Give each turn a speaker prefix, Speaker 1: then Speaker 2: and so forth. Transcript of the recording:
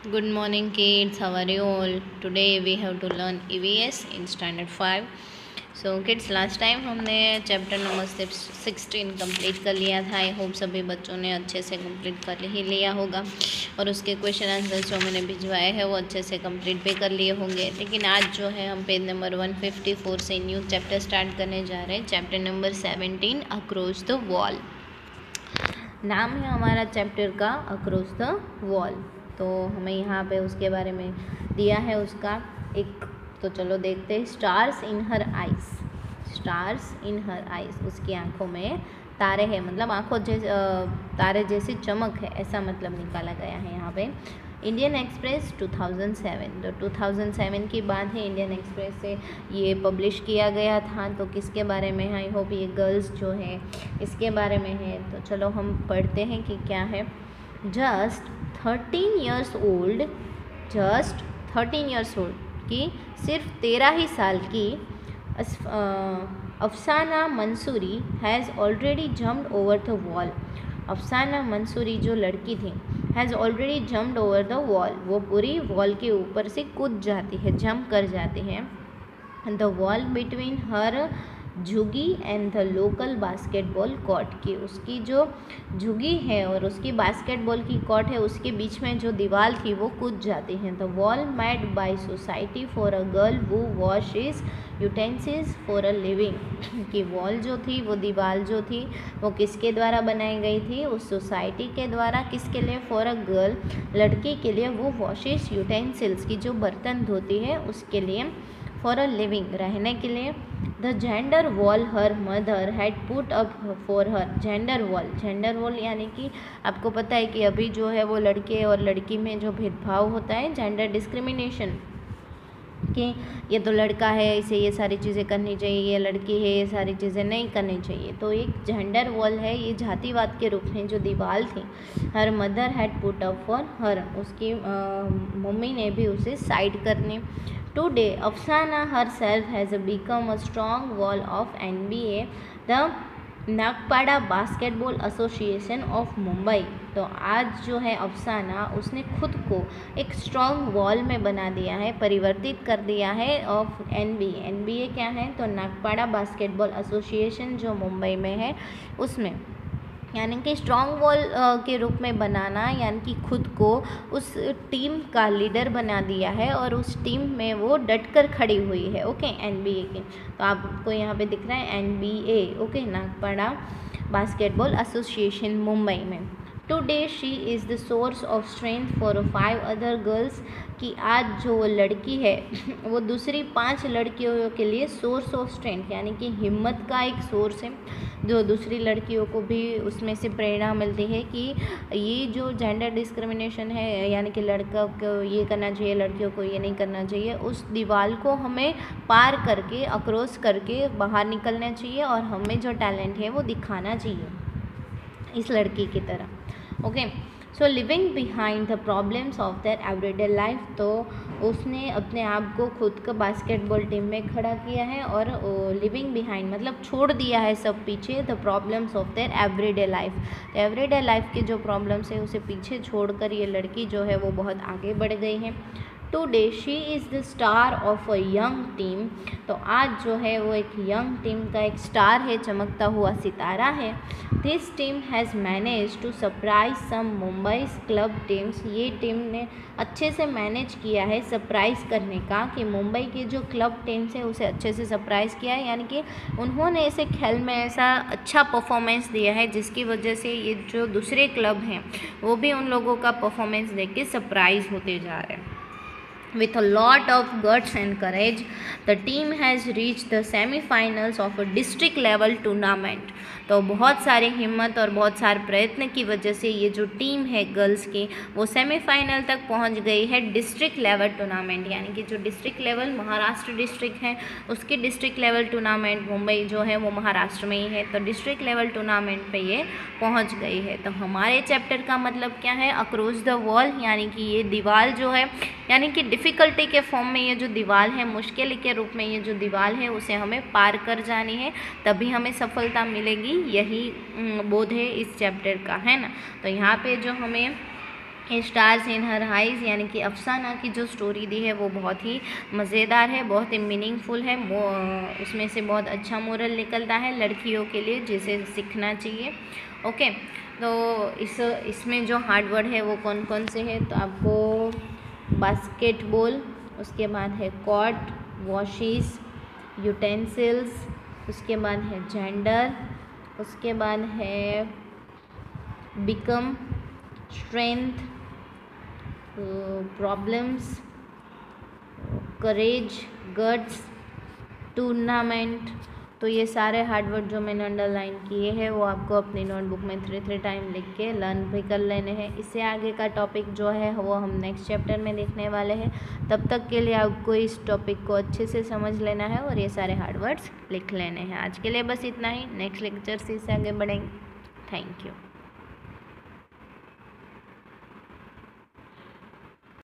Speaker 1: Good morning kids, how are you all? Today we have to learn EVS in standard 5. So kids, last time हमने chapter number 16 complete कर लिया था। I hope सभी बच्चों ने अच्छे से कंप्लीट कर ही लिया होगा और उसके क्वेश्चन आंसर्स जो मैंने भिजवाए हैं वो अच्छे से कंप्लीट भी कर लिए होंगे। लेकिन आज जो है हम पेज नंबर 154 से न्यू चैप्टर स्टार्ट करने जा रहे हैं, chapter number 17 across the wall. नाम है हमारा चैप्टर का अक्रॉस द वॉल। तो हमें यहाँ पे उसके बारे में दिया है उसका एक, तो चलो देखते हैं। स्टार्स इन हर आइज, स्टार्स इन हर आइज, उसकी आंखों में तारे हैं, मतलब आंखों जैसे तारे जैसी चमक है, ऐसा मतलब निकाला गया है यहाँ पे। इंडियन एक्सप्रेस 2007, तो 2007 की बात है। इंडियन एक्सप्रेस से ये पब्लिश किया गया था। तो किसके बारे में है? आई होप ये गर्ल्स जो है इसके बारे में है। तो चलो हम पढ़ते हैं कि क्या है। Just 13 years old, just 13 years old की सिर्फ 13 ही साल की Afsana Mansuri has already jumped over the wall. Afsana Mansuri जो लड़की थी, has already jumped over the wall, वो पूरी वॉल के ऊपर से कूद जाती है, जंप कर जाती है। द वॉल बिटवीन हर झुगी and the local basketball court की, उसकी जो झुगी है और उसकी बास्केटबॉल की कोर्ट है, उसके बीच में जो दीवार थी वो कूद जाती है। The wall made by society for a girl who washes utensils for a living, कि वॉल जो थी, वो दीवार जो थी, वो किसके द्वारा बनाई गई थी? उस सोसाइटी के द्वारा। किसके लिए? फॉर अ गर्ल, लड़की के लिए। वो वॉशेस यूटेंसिल्स की जो बर्तन धोती है उसके लिए। फॉर अ लिविंग, रहने के लिए। The gender wall her mother had put up for her, gender wall, gender wall यानी कि आपको पता है कि अभी जो है वो लड़के और लड़की में जो भेदभाव होता है, जेंडर डिस्क्रिमिनेशन, कि ये तो लड़का है इसे ये सारी चीज़ें करनी चाहिए, ये लड़की है ये सारी चीज़ें नहीं करनी चाहिए। तो एक जेंडर वॉल है, ये जातिवाद के रूप में जो दीवार थी। Her mother had put up for her, उसकी मम्मी ने भी उसे साइड करने। टुडे अफसाना her self has become a strong wall of NBA, the Nagpada basketball association of Mumbai. तो आज जो है अफसाना, उसने खुद को एक स्ट्रॉन्ग वॉल में बना दिया है, परिवर्तित कर दिया है ऑफ NBA क्या है? तो नागपाड़ा बास्केटबॉल एसोसिएशन जो मुंबई में है उसमें, यानी कि स्ट्रॉन्ग वॉल के रूप में बनाना, यानी कि खुद को उस टीम का लीडर बना दिया है और उस टीम में वो डटकर खड़ी हुई है। ओके, NBA के, तो आपको यहाँ पे दिख रहा है NBA, okay, Nagpada basketball association Mumbai में। Today she is the source of strength for 5 other girls, कि आज जो वो लड़की है वो दूसरी 5 लड़कियों के लिए सोर्स ऑफ स्ट्रेंथ, यानी कि हिम्मत का एक सोर्स है, जो दूसरी लड़कियों को भी उसमें से प्रेरणा मिलती है कि ये जो जेंडर डिस्क्रिमिनेशन है, यानी कि लड़का को ये करना चाहिए, लड़कियों को ये नहीं करना चाहिए, उस दीवार को हमें पार करके, अक्रॉस करके बाहर निकलना चाहिए और हमें जो टैलेंट है वो दिखाना चाहिए इस लड़की की तरह। Okay, so living behind the problems of their everyday life, तो उसने अपने आप को खुद का बास्केटबॉल टीम में खड़ा किया है और लिविंग बिहाइंड मतलब छोड़ दिया है सब पीछे, the problems of their everyday life, everyday life के जो प्रॉब्लम्स है उसे पीछे छोड़कर ये लड़की जो है वो बहुत आगे बढ़ गई है। Today she is the star of a young team, तो आज जो है वो एक यंग टीम का एक स्टार है, चमकता हुआ सितारा है। This team has manage to surprise some Mumbai club teams, ये टीम ने अच्छे से मैनेज किया है सरप्राइज़ करने का, कि मुंबई के जो क्लब टीम्स है उसे अच्छे से सरप्राइज़ किया है, यानी कि उन्होंने ऐसे खेल में ऐसा अच्छा परफॉर्मेंस दिया है जिसकी वजह से ये जो दूसरे क्लब हैं वो भी उन लोगों का परफॉर्मेंस देख के सरप्राइज होते जा रहे हैं। With a lot of guts and courage, the team has reached the semi-finals of a district level tournament. तो बहुत सारी हिम्मत और बहुत सारे प्रयत्न की वजह से ये जो टीम है गर्ल्स की वो सेमीफाइनल तक पहुंच गई है डिस्ट्रिक्ट लेवल टूर्नामेंट, यानी कि जो डिस्ट्रिक्ट लेवल महाराष्ट्र डिस्ट्रिक्ट है उसकी डिस्ट्रिक्ट लेवल टूर्नामेंट, मुंबई जो है वो महाराष्ट्र में ही है, तो डिस्ट्रिक्ट लेवल टूर्नामेंट पे ये पहुंच गई है। तो हमारे चैप्टर का मतलब क्या है? अक्रॉस द वॉल, यानी कि ये दीवार जो है, यानी कि डिफ़िकल्टी के फॉर्म में ये जो दीवार है, मुश्किल के रूप में ये जो दीवार है उसे हमें पार कर जानी है, तभी हमें सफलता मिलेगी, यही बोध है इस चैप्टर का, है ना। तो यहाँ पे जो हमें स्टार्स इन हर आइज, यानी कि अफसाना की जो स्टोरी दी है वो बहुत ही मज़ेदार है, बहुत ही मीनिंगफुल है। वो उसमें से बहुत अच्छा मोरल निकलता है लड़कियों के लिए, जिसे सीखना चाहिए। ओके, तो इसमें जो हार्ड वर्ड है वो कौन कौन से हैं, तो आपको बास्केटबॉल, उसके बाद है कॉट, वॉशिस, यूटेंसिल्स, उसके बाद है जेंडर, उसके बाद है बिकम, स्ट्रेंथ, प्रॉब्लम्स, करेज, गट्स, टूर्नामेंट। तो ये सारे हार्ड वर्ड जो मैंने अंडरलाइन किए हैं वो आपको अपनी नोटबुक में 3 टाइम लिख के लर्न भी कर लेने हैं। इससे आगे का टॉपिक जो है वो हम नेक्स्ट चैप्टर में देखने वाले हैं। तब तक के लिए आपको इस टॉपिक को अच्छे से समझ लेना है और ये सारे हार्ड वर्ड्स लिख लेने हैं। आज के लिए बस इतना ही, नेक्स्ट लेक्चर से इससे आगे बढ़ेंगे। Thank you.